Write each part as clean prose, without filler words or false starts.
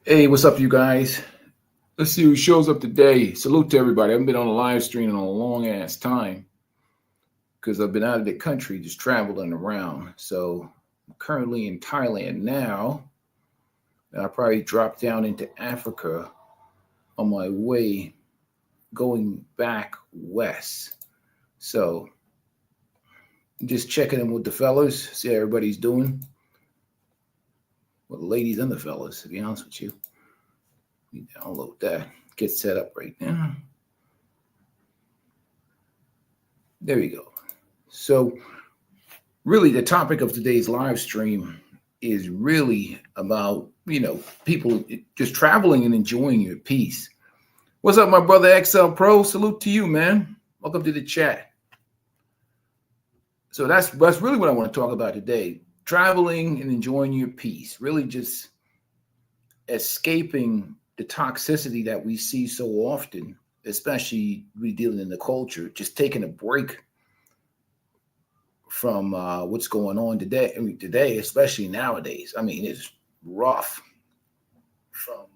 Hey, what's up, you guys? Let's see who shows up today. Salute to everybody. I haven't been on a live stream in a long ass time because I've been out of the country, just traveling around. So I'm currently in Thailand now. And I probably dropped down into Africa on my way going back west. So just checking in with the fellas, see how everybody's doing. Well, the ladies and the fellas, to be honest with you. Let me download that. Get set up right now. There we go. So, really, the topic of today's live stream is really about, people just traveling and enjoying your peace. What's up, my brother XL Pro? Salute to you, man. Welcome to the chat. So that's really what I want to talk about today. Traveling and enjoying your peace. Really just escaping the toxicity that we see so often, especially we dealing in the culture, just taking a break from what's going on today. I mean, today, especially nowadays. I mean, it's rough from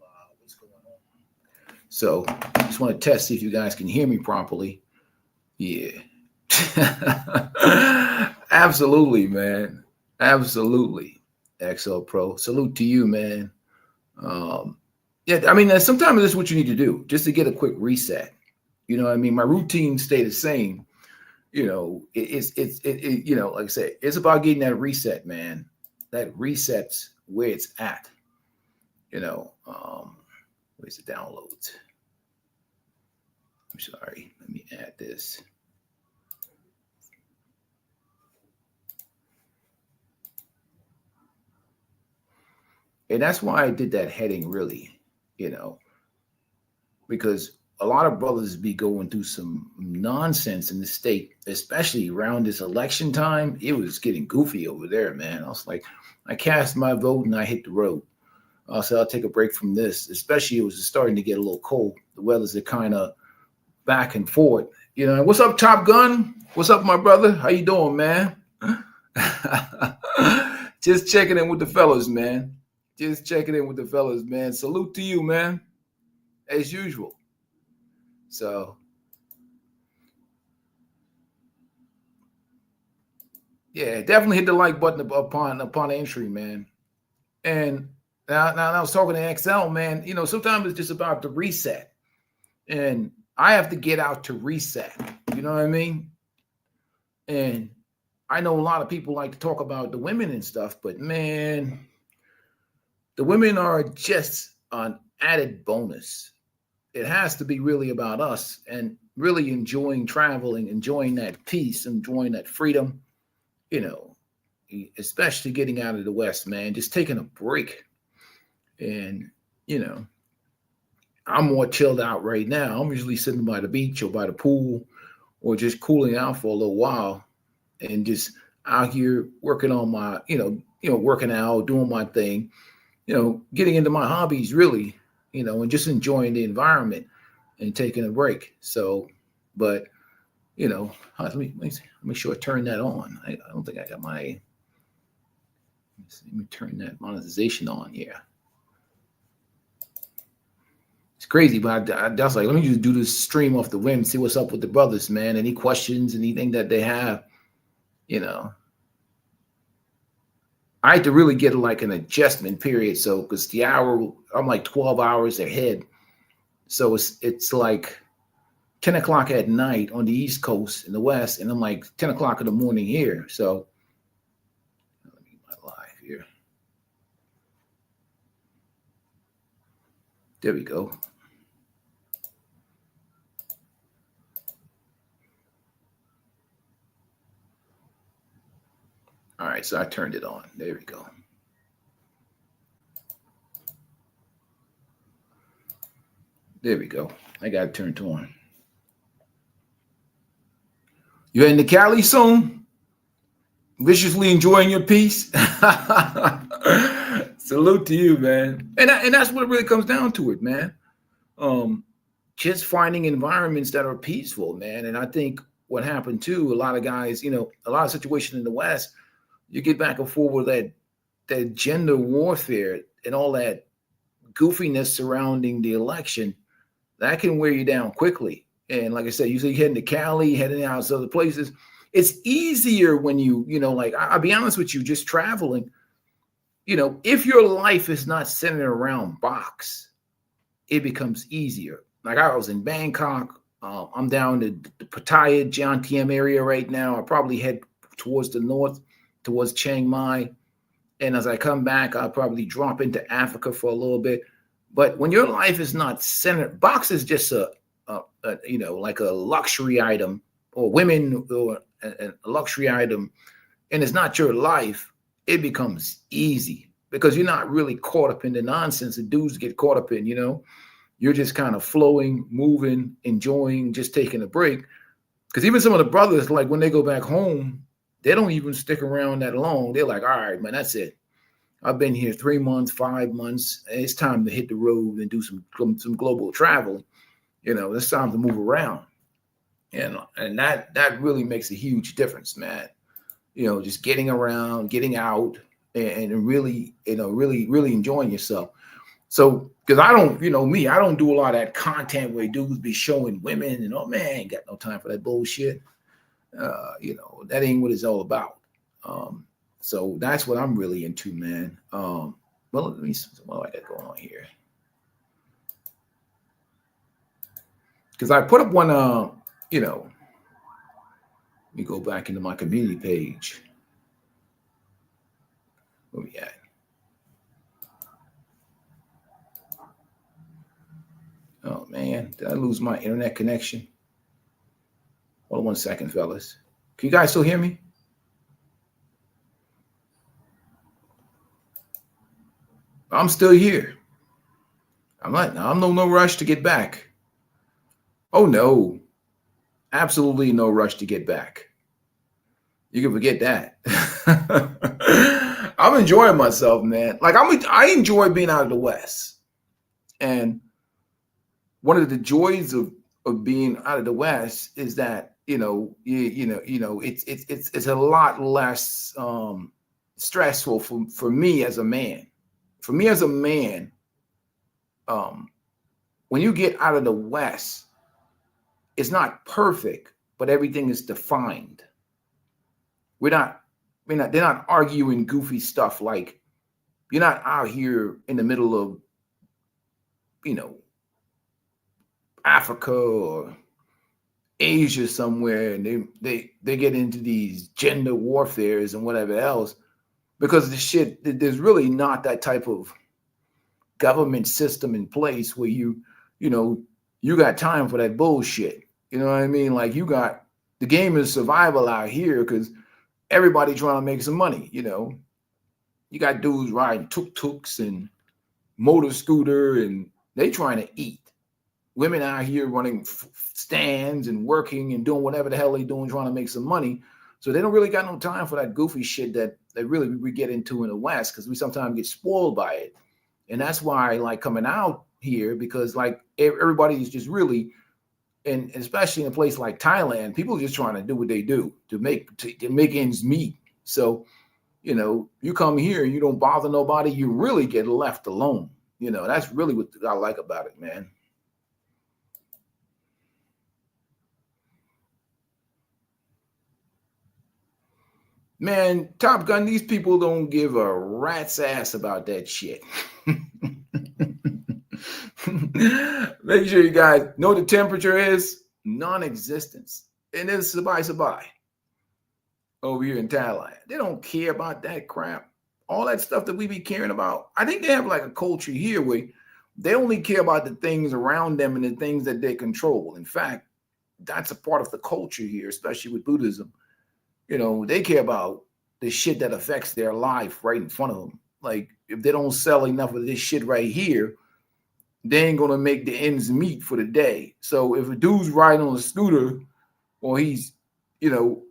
what's going on. So I just want to test, see if you guys can hear me properly. Yeah. Absolutely, man. Absolutely. XL Pro. Salute to you, man. Yeah, I mean, sometimes that's what you need to do, just to get a quick reset. You know what I mean? My routine stay the same. It's like I said, it's about getting that reset, man. That resets where it's at. Where's the downloads? I'm sorry. Let me add this. And that's why I did that heading, really, because a lot of brothers be going through some nonsense in the state, especially around this election time. It was getting goofy over there, man. I was like, I cast my vote and I hit the road. So I'll take a break from this, especially it was starting to get a little cold. The weathers are kind of back and forth. What's up, Top Gun? What's up, my brother? How you doing, man? Just checking in with the fellas, man. Just checking in with the fellas, man. Salute to you, man. As usual. So, yeah, definitely hit the like button upon entry, man. And now I was talking to XL, man. Sometimes it's just about the reset, and I have to get out to reset. You know what I mean? And I know a lot of people like to talk about the women and stuff, but man, the women are just an added bonus. It has to be really about us and really enjoying traveling, enjoying that peace, enjoying that freedom, especially getting out of the West, man, just taking a break. And, I'm more chilled out right now. I'm usually sitting by the beach or by the pool or just cooling out for a little while and just out here working on my, working out, doing my thing, getting into my hobbies really, and just enjoying the environment and taking a break. So, but, let me make sure I turn that on. I don't think I got my, let me turn that monetization on here. It's crazy, but I was like, let me just do this stream off the whim, see what's up with the brothers, man. Any questions, anything that they have, I had to really get like an adjustment period. So, because the hour, I'm like 12 hours ahead. So it's like 10 o'clock at night on the East Coast in the West, and I'm like 10 o'clock in the morning here. So, let me get my live here. There we go. All right, so I turned it on. There we go. There we go. I got it turned on. You heading to Cali soon? Viciously enjoying your peace? Salute to you, man. And that's what it really comes down to it, man. Just finding environments that are peaceful, man. And I think what happened too, a lot of guys, a lot of situations in the West, you get back and forth with that gender warfare and all that goofiness surrounding the election, that can wear you down quickly. And like I said, usually heading to Cali, heading out to other places. It's easier when like I'll be honest with you, just traveling, if your life is not centered around box, it becomes easier. Like I was in Bangkok. I'm down to the Pattaya, Jiangtiem area right now. I probably head towards the north, towards Chiang Mai. And as I come back, I'll probably drop into Africa for a little bit. But when your life is not centered, box is just like a luxury item, or women, or a luxury item, and it's not your life, it becomes easy because you're not really caught up in the nonsense that dudes get caught up in. You're just kind of flowing, moving, enjoying, just taking a break. Because even some of the brothers, like when they go back home, they don't even stick around that long. They're like, all right, man, that's it. I've been here 3 months, 5 months. It's time to hit the road and do some global traveling. It's time to move around. And that really makes a huge difference, man. Just getting around, getting out, and really, really enjoying yourself. So, because I don't, me, I don't do a lot of that content where dudes be showing women and, oh man, ain't got no time for that bullshit. That ain't what it's all about. So that's what I'm really into, man. Well, let me see what I got going on here. Because I put up one, let me go back into my community page. Where we at? Oh man, did I lose my internet connection? Hold on 1 second, fellas. Can you guys still hear me? I'm still here. I'm no rush to get back. Oh no, absolutely no rush to get back. You can forget that. I'm enjoying myself, man. Like I enjoy being out of the West, and one of the joys of being out of the West is that it's a lot less stressful for me as a man. For me as a man, when you get out of the West, it's not perfect, but everything is defined. They're not arguing goofy stuff. Like you're not out here in the middle of, Africa or Asia somewhere, and they get into these gender warfares and whatever else, because there's really not that type of government system in place where you got time for that bullshit. You know what I mean? Like the game is survival out here because everybody trying to make some money. You got dudes riding tuk-tuks and motor scooter, and they trying to eat. Women out here running stands and working and doing whatever the hell they doing, trying to make some money. So they don't really got no time for that goofy shit that really we get into in the West, because we sometimes get spoiled by it. And that's why I like coming out here, because like everybody's just really, and especially in a place like Thailand, people are just trying to do what they do to make ends meet. So, you come here and you don't bother nobody, you really get left alone. That's really what I like about it, man. Man, Top Gun, these people don't give a rat's ass about that shit. Make sure you guys know the temperature is non-existence. And it's sabai over here in Thailand. They don't care about that crap. All that stuff that we be caring about. I think they have like a culture here where they only care about the things around them and the things that they control. In fact, that's a part of the culture here, especially with Buddhism. They care about the shit that affects their life right in front of them. Like if they don't sell enough of this shit right here, they ain't gonna make the ends meet for the day. So if a dude's riding on a scooter, or he's,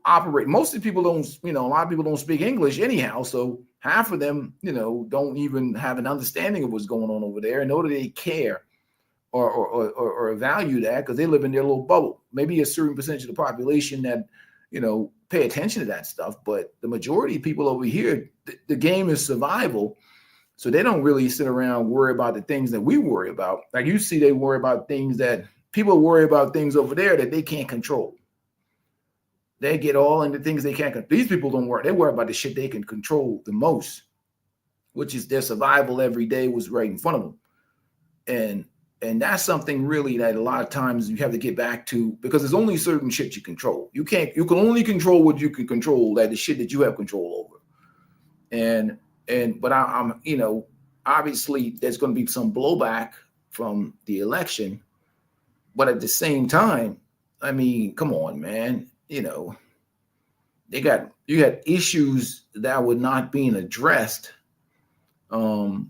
operating, most of the people don't, a lot of people don't speak English anyhow. So half of them, don't even have an understanding of what's going on over there, nor do they care or value that, because they live in their little bubble. Maybe a certain percentage of the population that, pay attention to that stuff. But the majority of people over here, the game is survival. So they don't really sit around worry about the things that we worry about. Like you see, they worry about things that people worry about things over there that they can't control. They get all into things they can't control. These people don't worry. They worry about the shit they can control the most, which is their survival every day was right in front of them. And that's something really that a lot of times you have to get back to, because there's only certain shit you control. You can only control what you can control, that the shit that you have control over. But I'm obviously there's going to be some blowback from the election, but at the same time, I mean, come on, man, you got issues that were not being addressed, that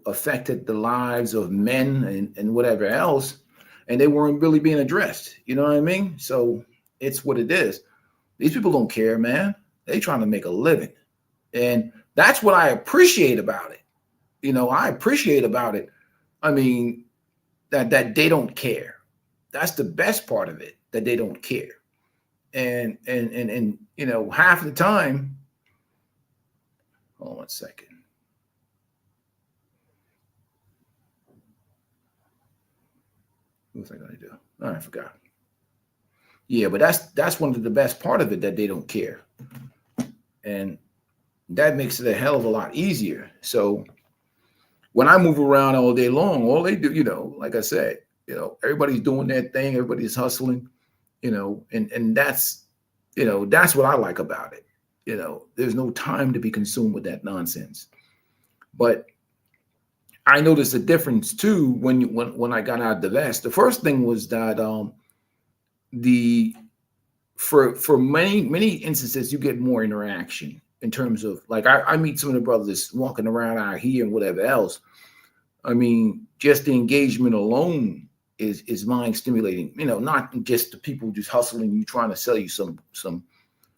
affected the lives of men and whatever else, and they weren't really being addressed. You know what I mean? So it's what it is. These people don't care, man. They trying to make a living. And that's what I appreciate about it. I appreciate about it. I mean, that they don't care. That's the best part of it, that they don't care. And half the time, hold on 1 second. What was I going to do? Oh, I forgot. Yeah, but that's one of the best part of it, that they don't care. And that makes it a hell of a lot easier. So when I move around all day long, all they do, like I said, everybody's doing their thing, everybody's hustling, and that's what I like about it. There's no time to be consumed with that nonsense. But I noticed a difference too when I got out of the vest. The first thing was that for many instances you get more interaction in terms of, like, I meet some of the brothers walking around out here and whatever else. I mean, just the engagement alone is mind stimulating. Not just the people just hustling you, trying to sell you some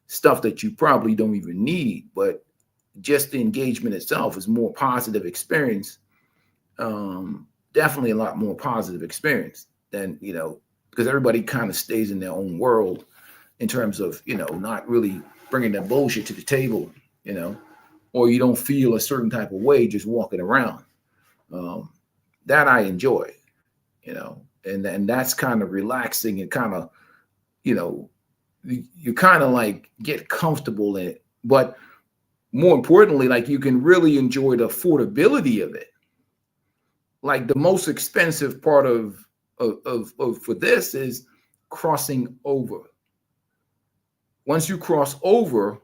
stuff that you probably don't even need, but just the engagement itself is more positive experience. Definitely a lot more positive experience than, because everybody kind of stays in their own world in terms of, not really bringing that bullshit to the table, or you don't feel a certain type of way just walking around. That I enjoy, and that's kind of relaxing and kind of, you kind of like get comfortable in it. But more importantly, like, you can really enjoy the affordability of it. Like, the most expensive part of for this is crossing over. Once you cross over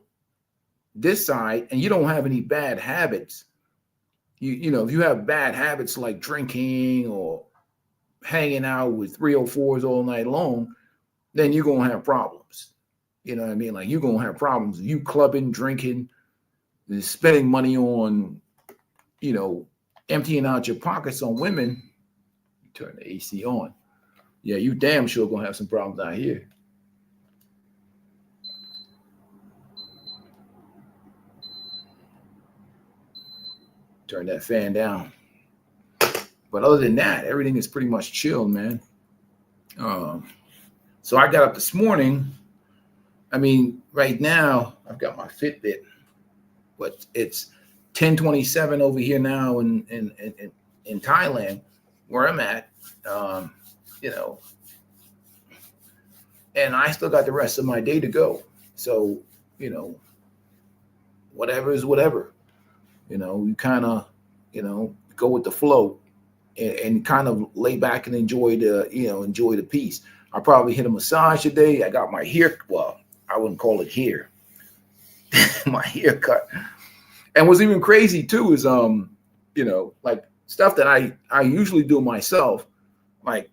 this side and you don't have any bad habits, if you have bad habits like drinking or hanging out with 304s all night long, then you're going to have problems. You know what I mean? Like, you're going to have problems. You clubbing, drinking, and spending money on, emptying out your pockets on women. Turn the AC on. Yeah, you damn sure going to have some problems out here. Turn that fan down. But other than that, everything is pretty much chill, man. So I got up this morning. I mean, right now I've got my Fitbit, but it's 10:27 over here now in Thailand, where I'm at. And I still got the rest of my day to go. So, whatever is whatever. You kind of, go with the flow and kind of lay back and enjoy the peace. I probably hit a massage today. I got my hair, well, I wouldn't call it hair, my haircut. And what's even crazy too is, like, stuff that I usually do myself. Like,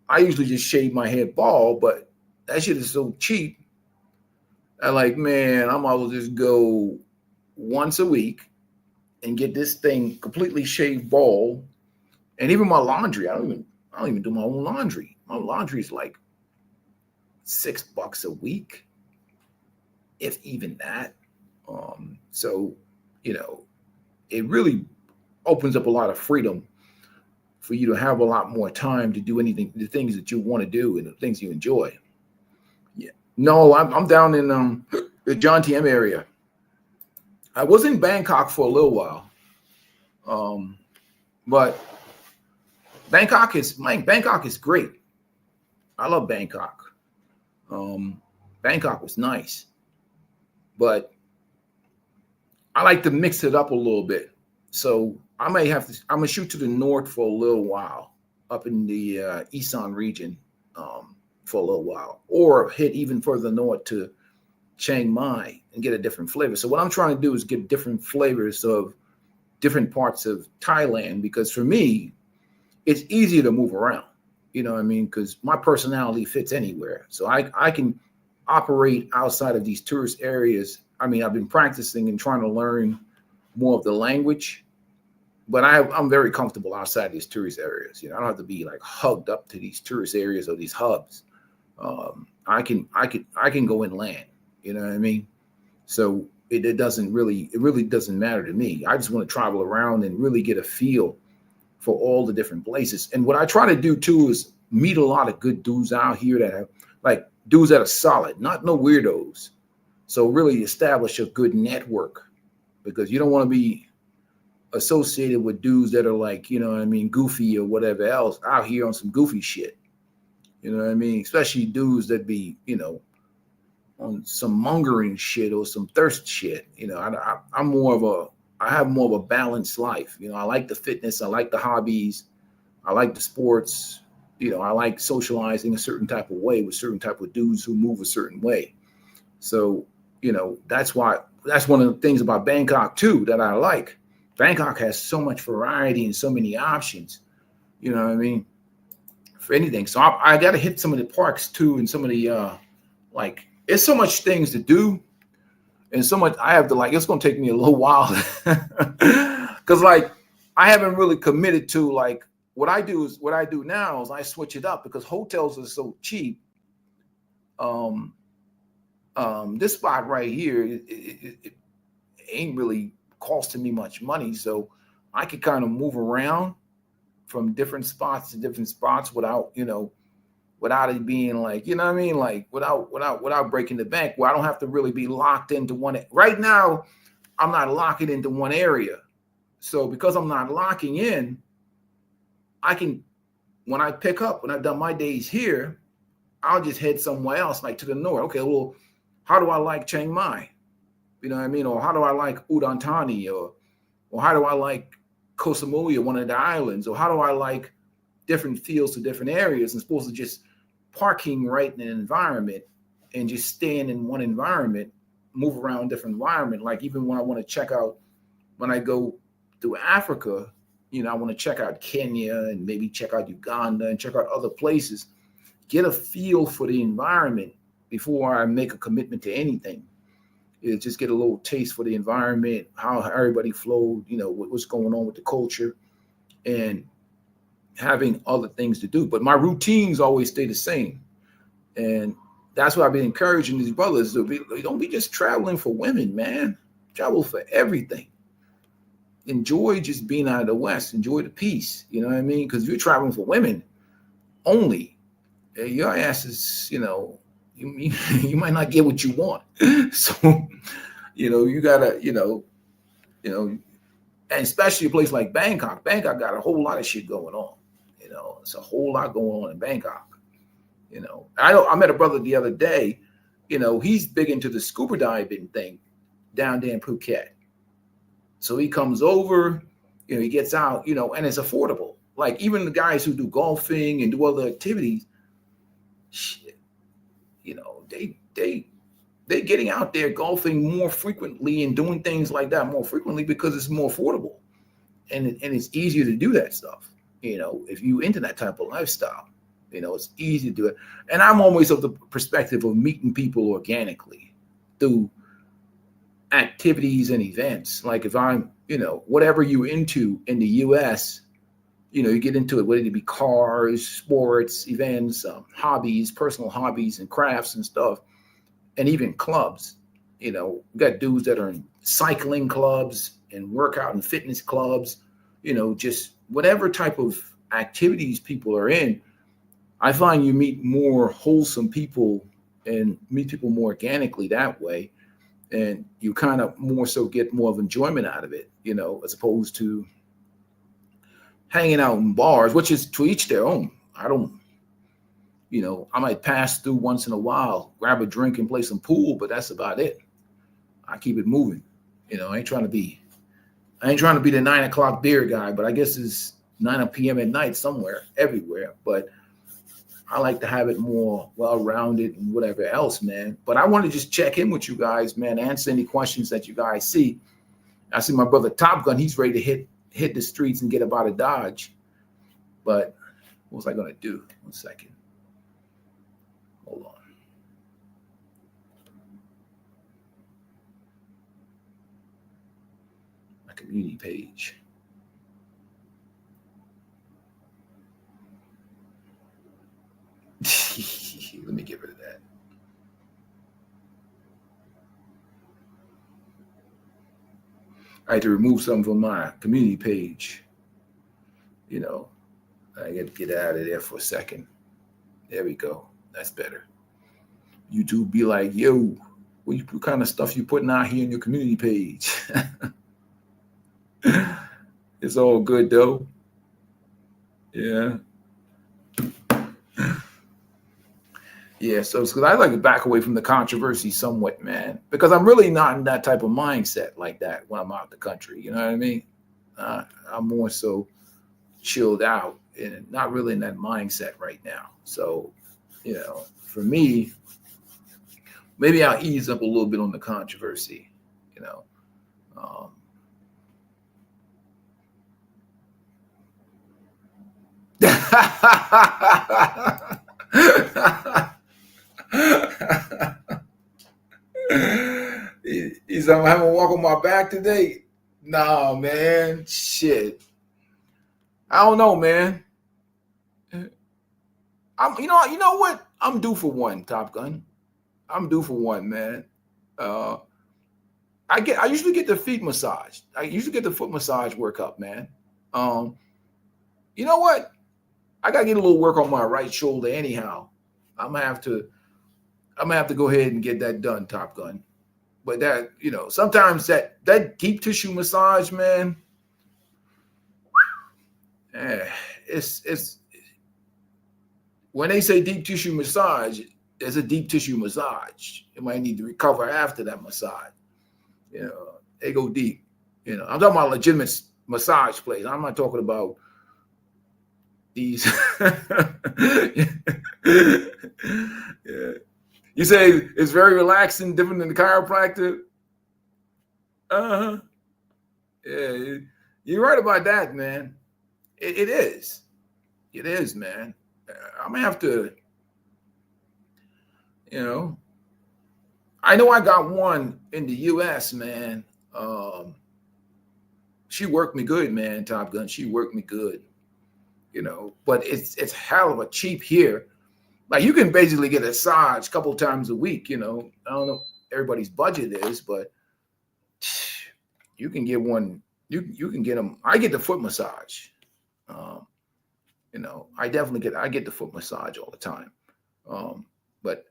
I usually just shave my head bald, but that shit is so cheap. I like, man, I might as well just go once a week and get this thing completely shaved bald. And even my laundry, I don't even do my own laundry. My laundry is like $6 a week, if even that. So, it really opens up a lot of freedom for you to have a lot more time to do anything, the things that you want to do and the things you enjoy. Yeah. No, I'm down in the John TM area. I was in Bangkok for a little while, but Bangkok is great. I love Bangkok. Um, Bangkok was nice, but I like to mix it up a little bit. So I'm gonna shoot to the north for a little while, up in the Isan region, for a little while, or hit even further north to Chiang Mai and get a different flavor. So what I'm trying to do is get different flavors of different parts of Thailand, because for me, it's easier to move around. You know what I mean? Because my personality fits anywhere. So I can operate outside of these tourist areas. I mean, I've been practicing and trying to learn more of the language, but I'm very comfortable outside these tourist areas. You know, I don't have to be like hugged up to these tourist areas or these hubs. I can go inland. You know what I mean? So it really doesn't matter to me. I just want to travel around and really get a feel for all the different places. And what I try to do too is meet a lot of good dudes out here that have like dudes that are solid, not no weirdos. So really establish a good network, because you don't want to be associated with dudes that are like, you know what I mean, goofy or whatever else out here on some goofy shit. You know what I mean? Especially dudes that be, you know, on some mongering shit or some thirst shit. You know, I have more of a balanced life. You know, I like the fitness, I like the hobbies, I like the sports. You know, I like socializing a certain type of way with certain type of dudes who move a certain way. So, you know, that's one of the things about Bangkok too that I like. Bangkok has so much variety and so many options. You know what I mean? For anything. So I got to hit some of the parks too, and some of the like. It's so much things to do, and so much I have to like. It's going to take me a little while, because like I haven't really committed to like what I do now is I switch it up because hotels are so cheap. Um, this spot right here, it ain't really costing me much money, so I could kind of move around from different spots to different spots without, you know, without it being like, you know what I mean, like without breaking the bank. Where I don't have to really be locked into one. Right now, I'm not locking into one area, so because I'm not locking in, I can when I pick up when I've done my days here, I'll just head somewhere else, like to the north. Okay, well, how do I like Chiang Mai? You know what I mean? Or how do I like Udon Thani? Or how do I like Koh Samui, one of the islands? Or how do I like different fields to different areas? And supposed to just parking right in an environment and just staying in one environment, move around different environment. Like even when I want to check out, when I go to Africa, you know, I want to check out Kenya and maybe check out Uganda and check out other places, get a feel for the environment before I make a commitment to anything. Is just get a little taste for the environment, how everybody flowed, you know, what's going on with the culture, and having other things to do. But my routines always stay the same. And that's why I've been encouraging these brothers to be, don't be just traveling for women, man. Travel for everything. Enjoy just being out of the West. Enjoy the peace. You know what I mean? Because if you're traveling for women only, your ass is, you know, you might not get what you want. So, you know, you gotta, and especially a place like Bangkok. Bangkok got a whole lot of shit going on. You know, it's a whole lot going on in Bangkok. You know, I met a brother the other day. You know, he's big into the scuba diving thing down there in Phuket. So he comes over, you know, he gets out, you know, and it's affordable. Like even the guys who do golfing and do other activities, shit, you know, they're getting out there golfing more frequently and doing things like that more frequently because it's more affordable, and it's easier to do that stuff. You know, if you into that type of lifestyle, you know, it's easy to do it. And I'm always of the perspective of meeting people organically through activities and events. Like if I'm, you know, whatever you're into in the U.S., you know, you get into it, whether it be cars, sports, events, hobbies, personal hobbies and crafts and stuff, and even clubs. You know, we got dudes that are in cycling clubs and workout and fitness clubs, you know, just whatever type of activities people are in. I find you meet more wholesome people and meet people more organically that way. and you kind of more so get more of enjoyment out of it, as opposed to hanging out in bars, which is to each their own. I don't, I might pass through once in a while, grab a drink and play some pool, but that's about it. I keep it moving. I ain't trying to be the 9 o'clock beer guy, but I guess it's 9 p.m. at night somewhere, everywhere. But I like to have it more well-rounded and whatever else, man. But I want to just check in with you guys, man. Answer any questions that you guys see. I see my brother Top Gun. He's ready to hit the streets and get up out of Dodge. But what was I going to do? 1 second. Hold on. My community page. Let me get rid of that. I had to remove something from my community page. I got to get out of there for a second. There we go. That's better. YouTube be like, yo, what kind of stuff you putting out here in your community page? It's all good though. Yeah. Yeah, so it's because I like to back away from the controversy somewhat, man, because I'm really not in that type of mindset like that when I'm out the country. You know what I mean? I'm more so chilled out and not really in that mindset right now. So, for me, maybe I'll ease up a little bit on the controversy, He said, I'm having a walk on my back today. Nah, man. Shit. I don't know, man. You know what? I'm due for one, Top Gun. I'm due for one, man. I usually get the feet massage. I usually get the foot massage workup, man. You know what? I gotta get a little work on my right shoulder anyhow. I'm gonna have to go ahead and get that done, Top Gun. But that, sometimes that deep tissue massage, man, it's when they say deep tissue massage, it's a deep tissue massage. You might need to recover after that massage. They go deep. I'm talking about legitimate massage place. I'm not talking about these. Yeah. You say it's very relaxing, different than the chiropractor? Uh-huh. Yeah, you're right about that, man. It is. It is, man. I'm going to have to, I know I got one in the U.S., man. She worked me good, man, Top Gun. She worked me good, but it's hell of a cheap here. Like you can basically get a massage a couple times a week, I don't know everybody's budget is, but you can get one. You can get them. I get the foot massage. I get the foot massage all the time. But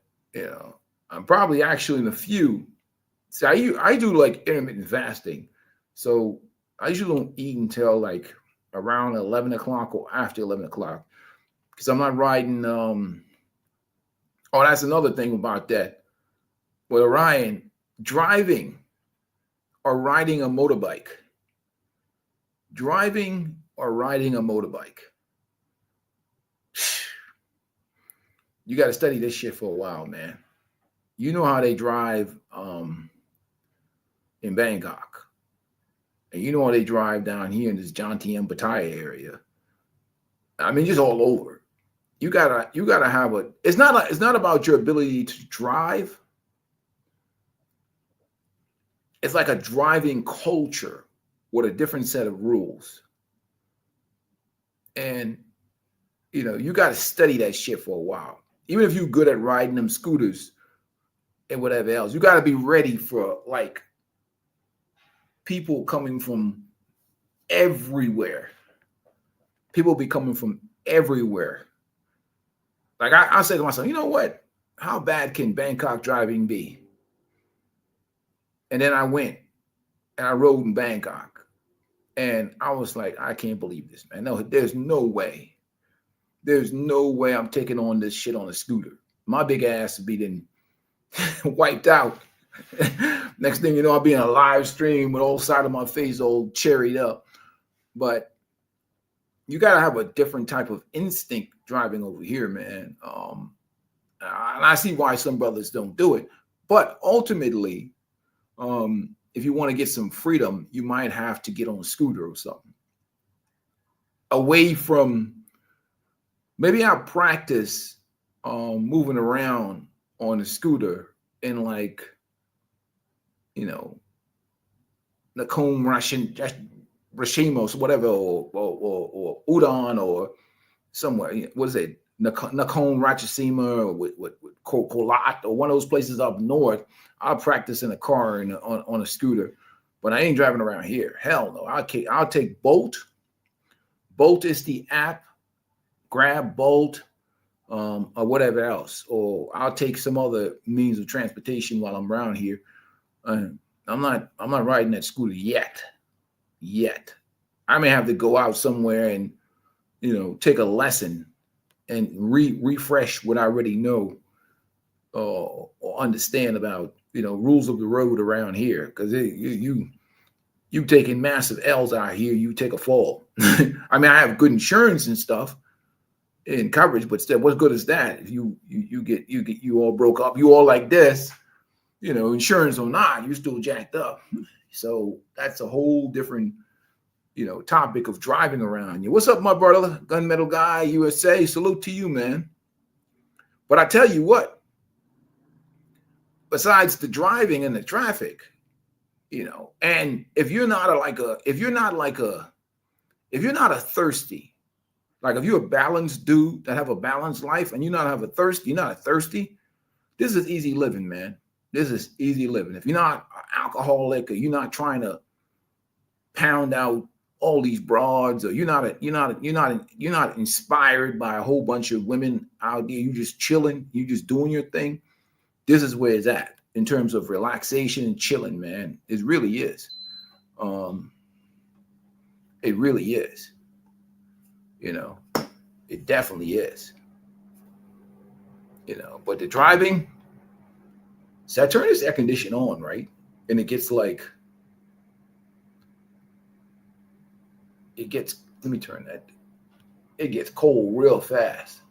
I'm probably actually in a few. See, I do like intermittent fasting, so I usually don't eat until like around 11 o'clock or after 11 o'clock because I'm not riding. Oh, that's another thing about that. With Orion, driving or riding a motorbike. Driving or riding a motorbike. You got to study this shit for a while, man. You know how they drive in Bangkok. And you know how they drive down here in this Jantien Pattaya area. I mean, just all over. You gotta have it's not about your ability to drive. It's like a driving culture with a different set of rules. And you got to study that shit for a while. Even if you're good at riding them scooters and whatever else, you got to be ready for like people coming from everywhere. People be coming from everywhere. Like I say to myself, you know what? How bad can Bangkok driving be? And then I went and I rode in Bangkok. And I was like, I can't believe this, man. No, there's no way. There's no way I'm taking on this shit on a scooter. My big ass would be then wiped out. Next thing you know, I'll be in a live stream with all side of my face all cherried up. But you got to have a different type of instinct driving over here, man. And I see why some brothers don't do it. But ultimately, if you want to get some freedom, you might have to get on a scooter or something. Away from, maybe I'll practice moving around on a scooter in like, you know, Nakhon Rashimos, whatever, or Udon, or somewhere. What is it? Nakhon Ratchasima, or with Kolat, or one of those places up north. I'll practice in a car and on a scooter, but I ain't driving around here. Hell no. I'll take Bolt. Bolt is the app. Grab Bolt, or whatever else, or I'll take some other means of transportation while I'm around here. I'm not riding that scooter yet. I may have to go out somewhere and, you know, take a lesson and refresh what I already know, or understand about, you know, rules of the road around here. Because you taking massive L's out here, you take a fall. I mean, I have good insurance and stuff in coverage, but still, what good is that if you all broke up, you all like this, you know, insurance or not, you still jacked up. So that's a whole different, you know, topic of driving around you. What's up, my brother? Gunmetal Guy USA, salute to you, man. But I tell you what, besides the driving and the traffic, you know, and if you're not a thirsty, like if you're a balanced dude that have a balanced life and you're not a thirsty, this is easy living, man. This is easy living. If you're not alcoholic, or you're not trying to pound out all these broads, or you're not inspired by a whole bunch of women out there, you just chilling, you just doing your thing. This is where it's at in terms of relaxation and chilling, man. It really is. It really is. You know, it definitely is. You know, but the driving, so I turn this air conditioner on, right? And it gets like, let me turn that. It gets cold real fast.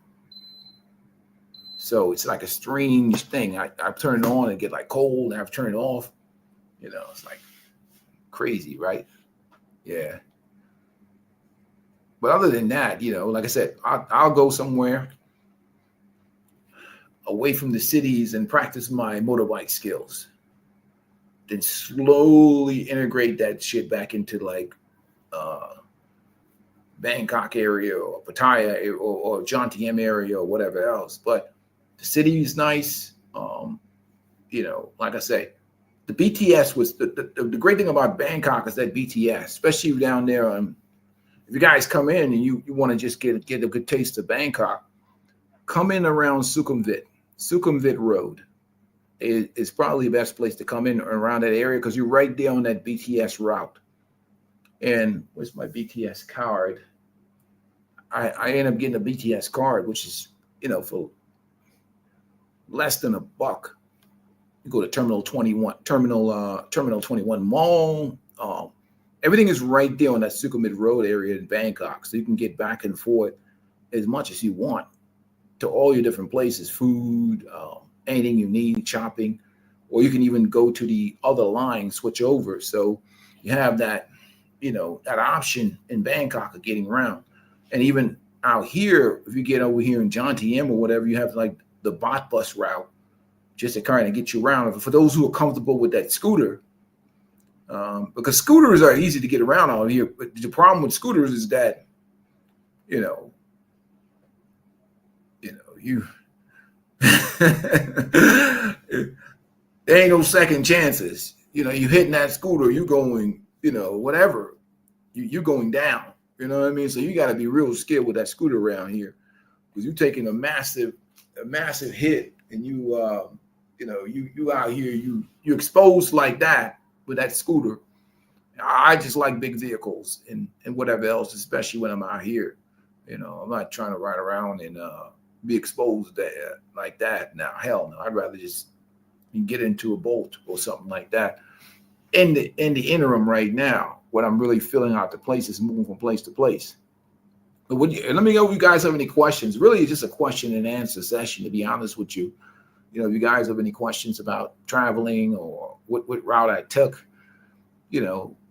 So it's like a strange thing. I turn it on and get like cold, and I've turned it off. You know, it's like crazy, right? Yeah. But other than that, you know, like I said, I'll go somewhere away from the cities and practice my motorbike skills. Then slowly integrate that shit back into like Bangkok area or Pattaya area, or Jantiem area or whatever else. But the city is nice. You know, like I say, the BTS was the great thing about Bangkok is that BTS, especially down there. If you guys come in and you want to just get a good taste of Bangkok, come in around Sukhumvit Road. Is probably the best place to come in around that area because you're right there on that BTS route. And where's my BTS card? I end up getting a BTS card, which is, you know, for less than $1. You go to Terminal 21 Mall. Everything is right there on that Sukhumvit Road area in Bangkok, so you can get back and forth as much as you want to all your different places, food, anything you need, shopping, or you can even go to the other line, switch over. So you have that, you know, that option in Bangkok of getting around. And even out here, if you get over here in Jantiem or whatever, you have like the bot bus route just to kind of get you around. For those who are comfortable with that scooter, because scooters are easy to get around out here. But the problem with scooters is that, you there ain't no second chances. You know, you hitting that scooter, you going, you know, whatever, you going down. You know what I mean? So you got to be real skilled with that scooter around here because you're taking a massive hit, and you you out here, you exposed like that with that scooter. I just like big vehicles and whatever else, especially when I'm out here. I'm not trying to ride around and be exposed there like that. Now, hell no, I'd rather just get into a bolt or something like that. In the interim right now, what I'm really filling out the place is moving from place to place. But let me know if you guys have any questions. Really, it's just a question and answer session, to be honest with you. If you guys have any questions about traveling or what route I took,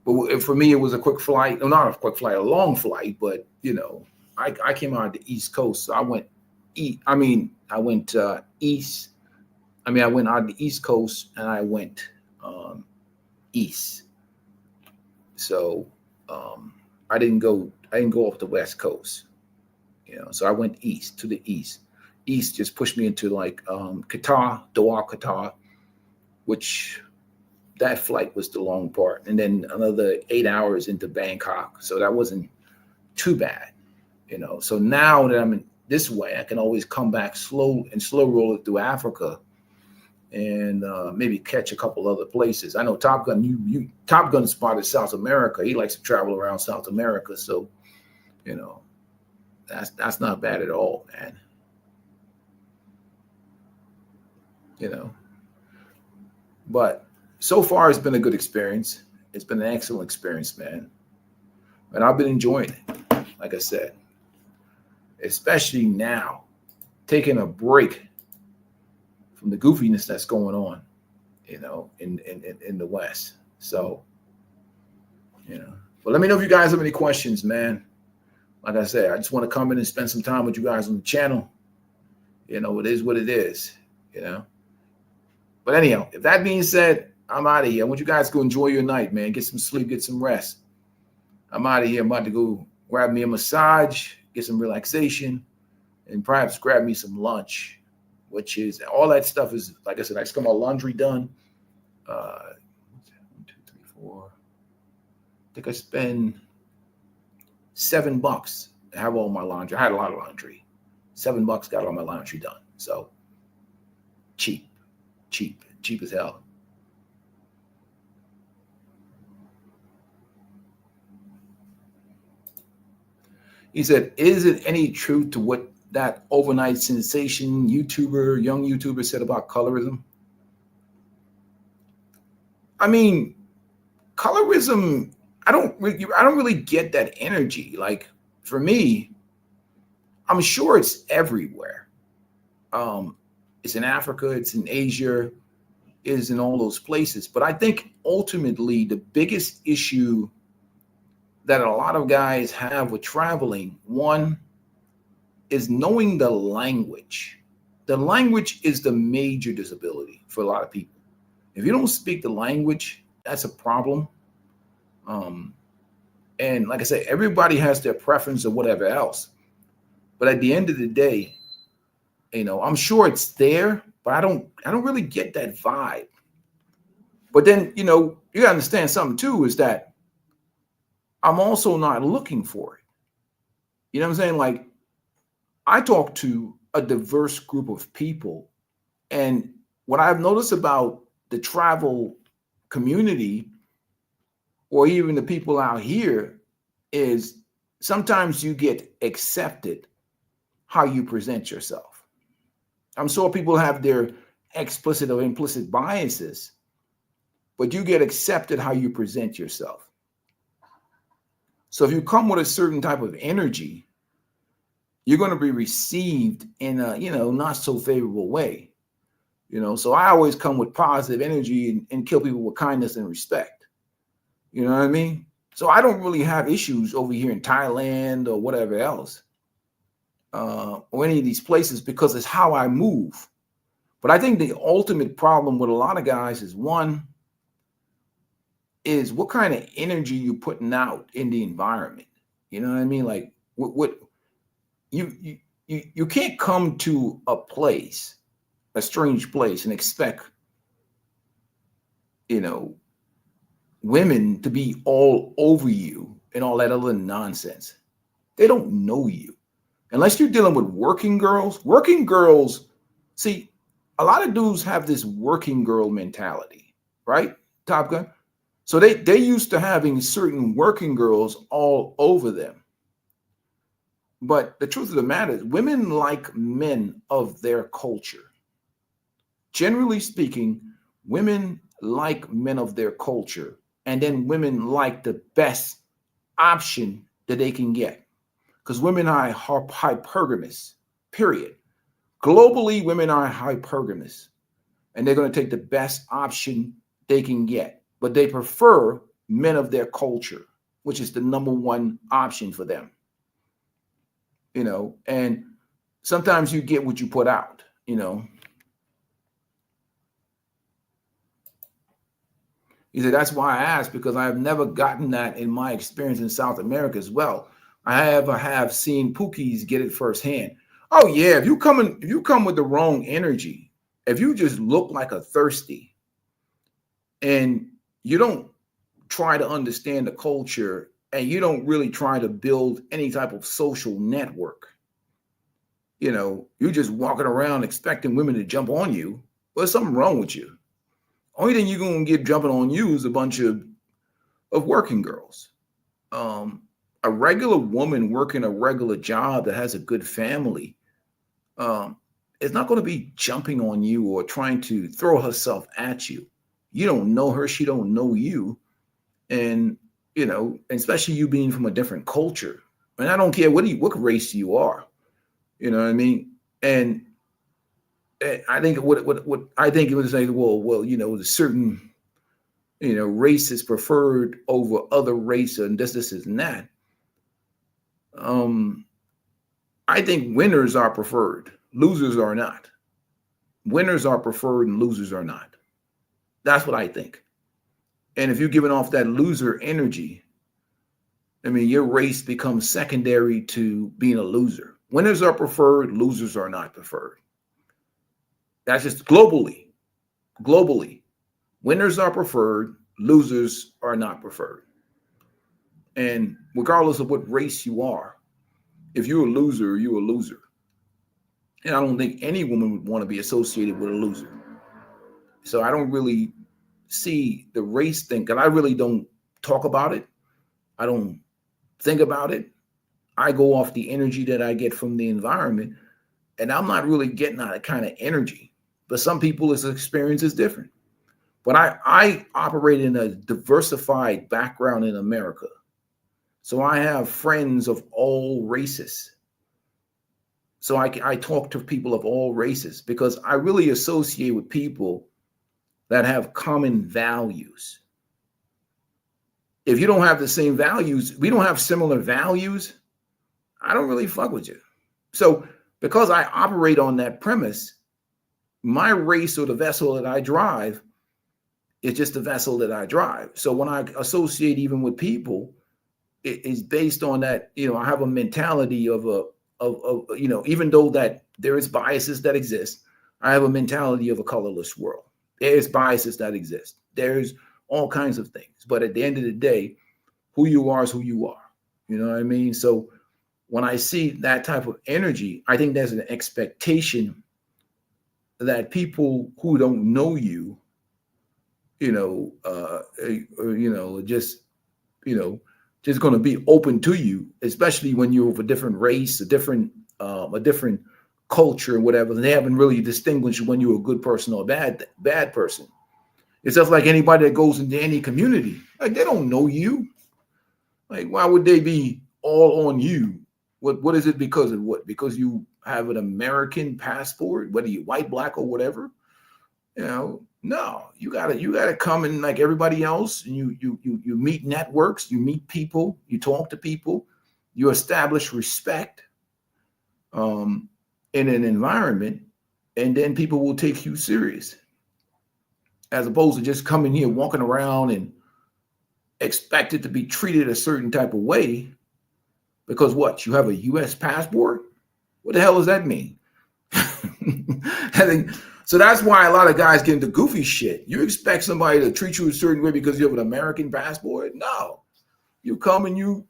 but for me, it was a quick flight. No, not a quick flight, a long flight. But I came out of the East Coast, so I went east. I went east. I went out of the East Coast and I went east. So I didn't go off the West Coast. So I went east to the east. East just pushed me into like Qatar, Doha, Qatar, which that flight was the long part, and then another 8 hours into Bangkok. So that wasn't too bad, So now that I'm in this way, I can always come back slow roll it through Africa, and maybe catch a couple other places. I know Top Gun, Top Gun spotted South America. He likes to travel around South America, so that's not bad at all, man. But so far it's been a good experience. It's been an excellent experience, man. And I've been enjoying it, like I said, especially now, taking a break from the goofiness that's going on, in the West. So, but let me know if you guys have any questions, man. Like I said, I just want to come in and spend some time with you guys on the channel. It is what it is, But anyhow, if that being said, I'm out of here. I want you guys to go enjoy your night, man. Get some sleep, get some rest. I'm out of here. I'm about to go grab me a massage, get some relaxation, and perhaps grab me some lunch, which is all that stuff is, like I said, I just got my laundry done. 1, 2, 3, 4. I think I spend $7 to have all my laundry. I had a lot of laundry. $7 got all my laundry done. So cheap as hell. He said, is it any truth to what that overnight sensation young YouTuber said about colorism? Colorism, I don't really get that energy. Like, for me, I'm sure it's everywhere. It's in Africa, it's in Asia, it's in all those places. But I think ultimately the biggest issue that a lot of guys have with traveling, one, is knowing the language. The language is the major disability for a lot of people. If you don't speak the language, that's a problem. And like I said, everybody has their preference or whatever else. But at the end of the day, I'm sure it's there, but I don't really get that vibe. But then, you gotta understand something too, is that I'm also not looking for it. You know what I'm saying? Like, I talk to a diverse group of people, and what I've noticed about the travel community, or even the people out here, is sometimes you get accepted how you present yourself. I'm sure people have their explicit or implicit biases, but you get accepted how you present yourself. So if you come with a certain type of energy, you're going to be received in a, not so favorable way. So I always come with positive energy and kill people with kindness and respect. You know what I mean? So I don't really have issues over here in Thailand or whatever else, or any of these places, because it's how I move. But I think the ultimate problem with a lot of guys is, one, is what kind of energy you're putting out in the environment. You know what I mean? Like, what you can't come to a place, a strange place, and expect, women to be all over you and all that other nonsense. They don't know you. Unless you're dealing with working girls. Working girls, see, a lot of dudes have this working girl mentality, right? Top Gun. So they used to having certain working girls all over them. But the truth of the matter is women like men of their culture. Generally speaking, women like men of their culture, and then women like the best option that they can get. Because women are hypergamous, period. Globally, women are hypergamous, and they're going to take the best option they can get. But they prefer men of their culture, which is the number one option for them. You know, and sometimes you get what you put out, you know. He said, that's why I asked, because I have never gotten that in my experience in South America as well. I have seen Pookies get it firsthand. Oh yeah, if you come with the wrong energy, if you just look like a thirsty and you don't try to understand the culture and you don't really try to build any type of social network, you know, you're just walking around expecting women to jump on you, well, there's something wrong with you. Only thing you're going to get jumping on you is a bunch of working girls. A regular woman working a regular job that has a good family is not going to be jumping on you or trying to throw herself at you. You don't know her. She don't know you. And, you know, especially you being from a different culture. And I don't care what race you are. You know what I mean? And I think what I think it was like, well, you know, the certain, you know, race is preferred over other race and this and that. I think winners are preferred. Losers are not. Winners are preferred and losers are not. That's what I think. And if you're giving off that loser energy, I mean, your race becomes secondary to being a loser. Winners are preferred, losers are not preferred. That's just globally. Globally, winners are preferred, losers are not preferred. And regardless of what race you are, if you're a loser, you're a loser. And I don't think any woman would want to be associated with a loser. So I don't really see the race thing, because I really don't talk about it. I don't think about it. I go off the energy that I get from the environment, and I'm not really getting that kind of energy. But some people's experience is different. But I operate in a diversified background in America. So I have friends of all races. So I talk to people of all races because I really associate with people that have common values. If you don't have the same values, we don't have similar values, I don't really fuck with you. So because I operate on that premise, my race or the vessel that I drive is just the vessel that I drive. So when I associate even with people, it is based on that, you know, I have a mentality of you know, even though that there is biases that exist, I have a mentality of a colorless world. There's biases that exist. There's all kinds of things. But at the end of the day, who you are is who you are. You know what I mean? So when I see that type of energy, I think there's an expectation that people who don't know you, just going to be open to you, especially when you're of a different race, a different culture, and whatever. And they haven't really distinguished when you're a good person or a bad person. It's just like anybody that goes into any community, like they don't know you. Like, why would they be all on you? What is it because of what? Because you have an American passport, whether you're white, black, or whatever. You know, no, you gotta come in like everybody else, and you meet networks, you meet people, you talk to people, you establish respect in an environment, and then people will take you serious, as opposed to just coming here, walking around and expected to be treated a certain type of way because what? You have a U.S. passport? What the hell does that mean? I think so. That's why a lot of guys get into goofy shit. You expect somebody to treat you a certain way because you have an American passport? No. You come and you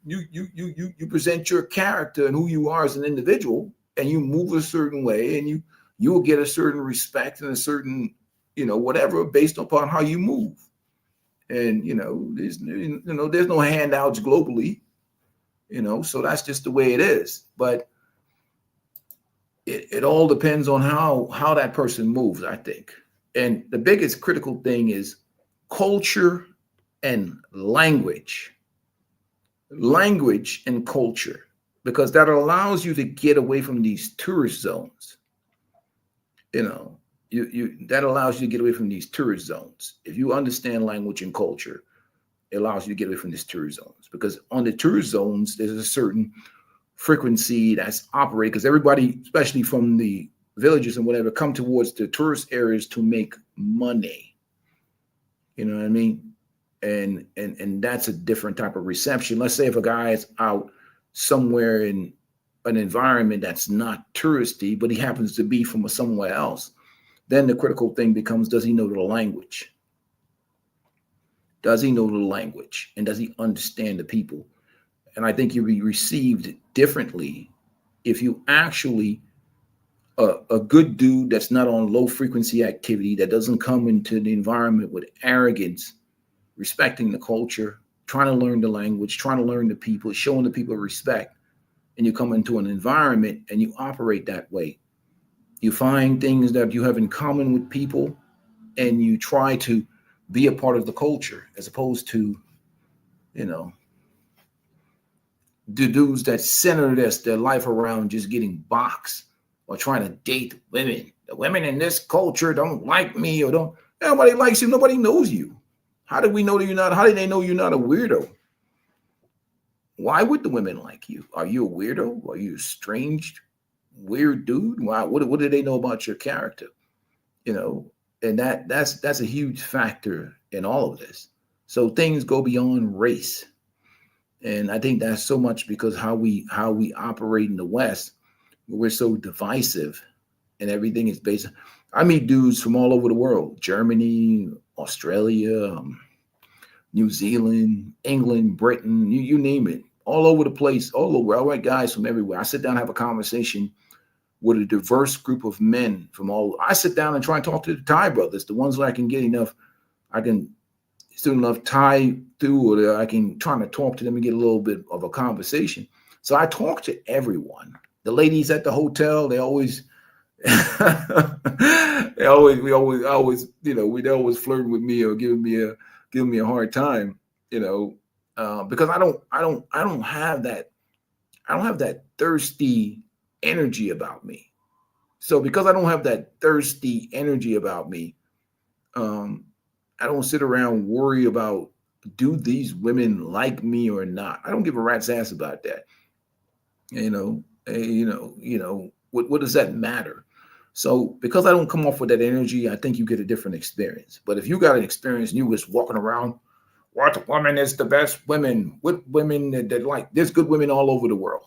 present your character and who you are as an individual, and you move a certain way, and you you will get a certain respect and a certain, whatever based upon how you move. And there's no handouts globally, so that's just the way it is. But it all depends on how that person moves, I think. And the biggest critical thing is culture and language and culture, because that allows you to get away from these tourist zones. You that allows you to get away from these tourist zones. If you understand language and culture, it allows you to get away from these tourist zones, because on the tourist zones, there's a certain frequency that's operated, because everybody, especially from the villages and whatever, come towards the tourist areas to make money. You know what I mean? And that's a different type of reception. Let's say if a guy is out somewhere in an environment that's not touristy, but he happens to be from somewhere else, then the critical thing becomes, does he know the language? Does he know the language? And does he understand the people? And I think you'll be received differently if you actually, a good dude that's not on low frequency activity, that doesn't come into the environment with arrogance, respecting the culture, trying to learn the language, trying to learn the people, showing the people respect, and you come into an environment and you operate that way. You find things that you have in common with people, and you try to be a part of the culture, as opposed to, the dudes that center their life around just getting boxed or trying to date women. The women in this culture don't like me, or don't. Nobody likes you. Nobody knows you. How did we know that you're not? How did they know you're not a weirdo? Why would the women like you? Are you a weirdo? Are you a strange, weird dude? Why? What do they know about your character? And that's a huge factor in all of this. So things go beyond race. And I think that's so much because how we operate in the West, we're so divisive, and everything is based. I meet dudes from all over the world: Germany, Australia, New Zealand, England, Britain, you name it, all over the place, all over. I met guys from everywhere. I sit down and have a conversation with a diverse group of men from all. I sit down and try and talk to the Thai brothers, the ones where I can get enough, I can still enough Thai through, or I can try to talk to them and get a little bit of a conversation. So I talk to everyone. The ladies at the hotel, they always, they always, they always flirting with me or giving me a hard time, because I don't have that thirsty energy about me. So because I don't have that thirsty energy about me, I don't sit around worry about, do these women like me or not? I don't give a rat's ass about that. What does that matter? So because I don't come off with that energy, I think you get a different experience. But if you got an experience and you was walking around, what woman is the best women? What women that like? There's good women all over the world.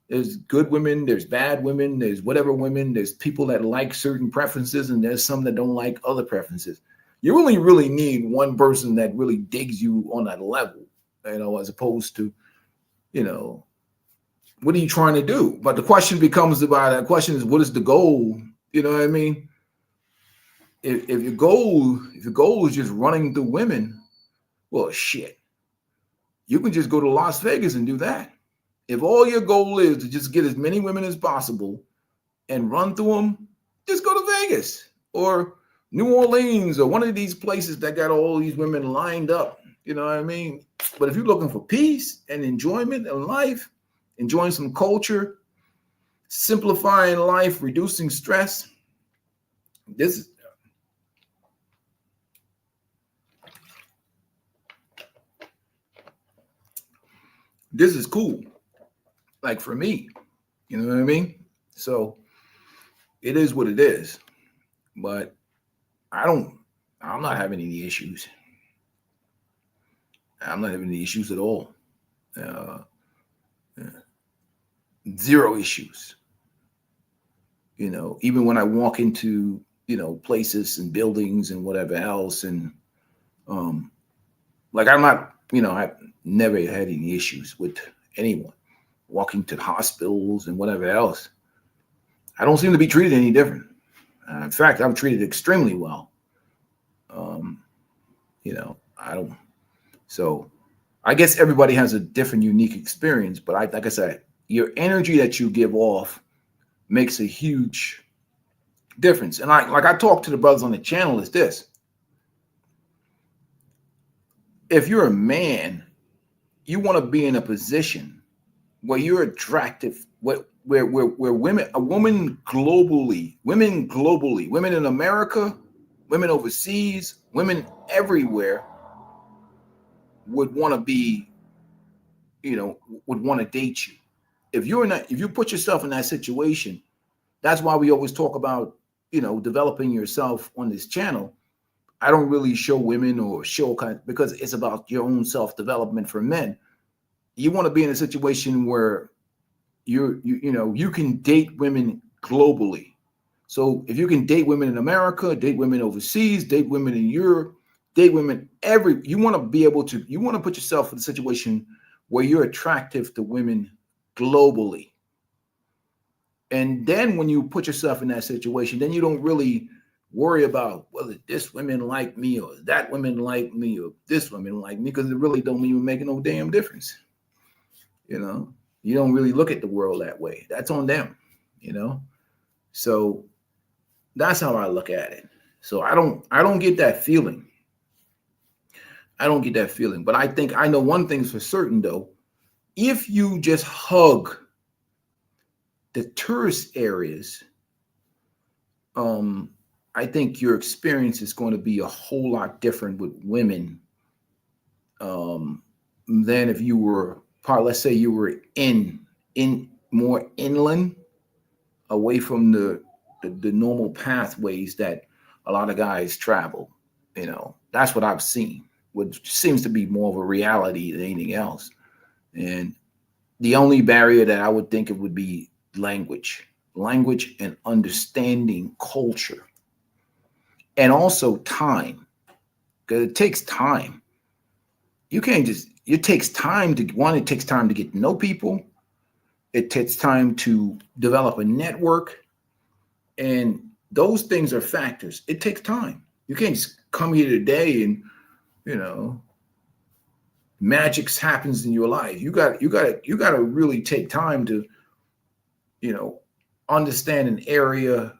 There's good women, there's bad women, there's whatever women, there's people that like certain preferences, and there's some that don't like other preferences. You only really need one person that really digs you on that level, as opposed to, what are you trying to do? But the question becomes is, what is the goal? You know what I mean? If your goal is just running through women, well, shit, you can just go to Las Vegas and do that. If all your goal is to just get as many women as possible and run through them, just go to Vegas or New Orleans or one of these places that got all these women lined up. You know what I mean? But if you're looking for peace and enjoyment in life, enjoying some culture, simplifying life, reducing stress, this is cool. Like for me, you know what I mean? So it is what it is. But I'm not having any issues. I'm not having any issues at all. Zero issues. Even when I walk into, places and buildings and whatever else. And like I'm not, I've never had any issues with anyone walking to hospitals and whatever else. I don't seem to be treated any different. In fact, I'm treated extremely well. Um, I don't. So I guess everybody has a different, unique experience. But like I said, your energy that you give off makes a huge difference. And like I talk to the brothers on the channel is this: if you're a man, you want to be in a position where you're attractive, where women, women globally, women in America, women overseas, women everywhere would want to be, would want to date you. If you put yourself in that situation, that's why we always talk about, developing yourself on this channel. I don't really show women or show because it's about your own self-development for men. You want to be in a situation where you can date women globally. So if you can date women in America, date women overseas, date women in Europe, date women you want to be able to, you want to put yourself in a situation where you're attractive to women globally. And then when you put yourself in that situation, then you don't really worry about whether this women like me or that women like me or this women like me, because it really don't even make no damn difference. You don't really look at the world that way. That's on them, So that's how I look at it. So I don't get that feeling. I don't get that feeling. But I know one thing's for certain though. If you just hug the tourist areas, I think your experience is going to be a whole lot different with women than if you were let's say you were in more inland, away from the normal pathways that a lot of guys travel. That's what I've seen, which seems to be more of a reality than anything else. And the only barrier that I would think it would be language and understanding culture, and also time, because it takes time. You can't just, it takes time to get to know people. It takes time to develop a network. And those things are factors. It takes time. You can't just come here today and, magic happens in your life. You got to really take time to, understand an area.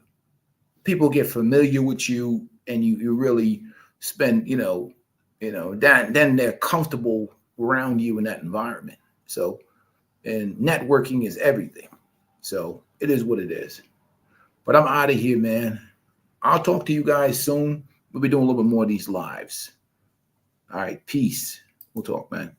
People get familiar with you, and you really spend, then they're comfortable around you in that environment. So, and networking is everything. So it is what it is. But I'm out of here, man. I'll talk to you guys soon. We'll be doing a little bit more of these lives. All right. Peace. We'll talk, man.